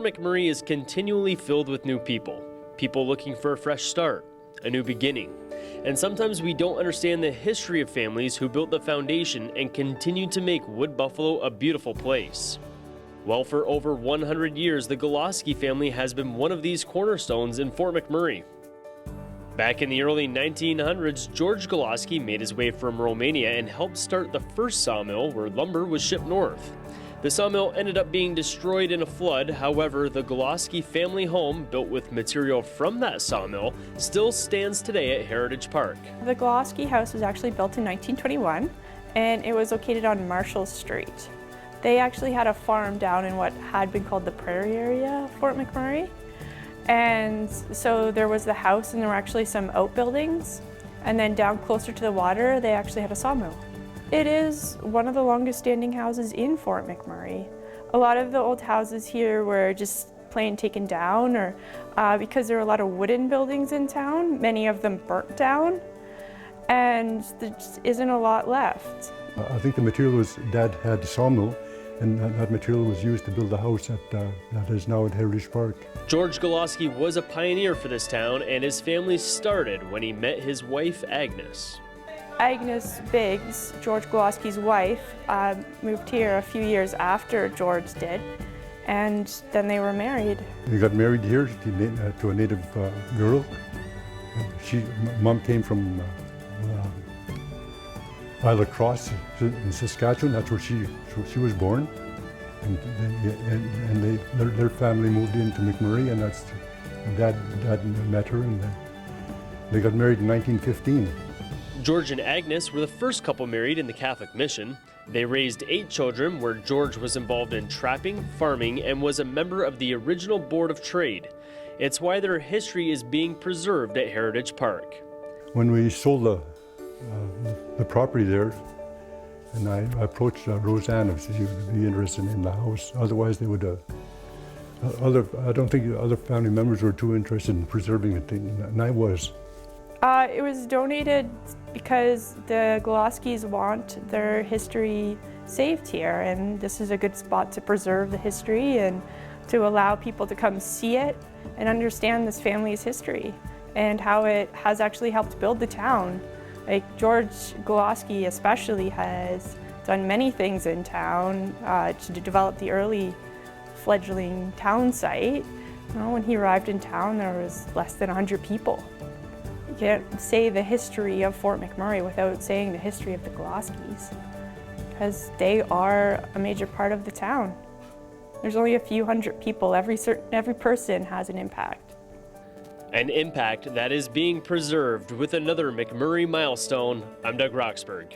McMurray is continually filled with new people looking for a fresh start, a new beginning. And sometimes we don't understand the history of families who built the foundation and continue to make Wood Buffalo a beautiful place. Well, for over 100 years, the Golosky family has been one of these cornerstones in Fort McMurray. Back in the early 1900s, George Golosky made his way from Romania and helped start the first sawmill where lumber was shipped north. The sawmill ended up being destroyed in a flood. However, the Golosky family home, built with material from that sawmill, still stands today at Heritage Park. The Golosky house was actually built in 1921, and it was located on Marshall Street. They actually had a farm down in what had been called the prairie area of Fort McMurray. And so there was the house, and there were actually some outbuildings. And then down closer to the water, they actually had a sawmill. It is one of the longest standing houses in Fort McMurray. A lot of the old houses here were just plain taken down, or because there were a lot of wooden buildings in town, many of them burnt down, and there just isn't a lot left. I think the material was, Dad had the sawmill, and that material was used to build the house that is now at Heritage Park. George Golosky was a pioneer for this town, and his family started when he met his wife, Agnes. Agnes Biggs, George Golosky's wife, moved here a few years after George did, and then they were married. They got married here to a native girl. Mom came from Isle of Cross in Saskatchewan. That's where she was born, and their family moved into McMurray, and that's Dad met her, and they got married in 1915. George and Agnes were the first couple married in the Catholic mission. They raised 8 children, where George was involved in trapping, farming, and was a member of the original Board of Trade. It's why their history is being preserved at Heritage Park. When we sold the property there, and I approached Roseanne if she would be interested in the house. Otherwise, they would. I don't think other family members were too interested in preserving it, and I was. It was donated because the Goloskys want their history saved here, and this is a good spot to preserve the history and to allow people to come see it and understand this family's history and how it has actually helped build the town. Like George Golosky especially has done many things in town to develop the early fledgling town site. You know, when he arrived in town, there was less than 100 people. You can't say the history of Fort McMurray without saying the history of the Goloskys, because they are a major part of the town. There's only a few hundred people. Every person has an impact. An impact that is being preserved with another McMurray milestone. I'm Doug Roxburgh.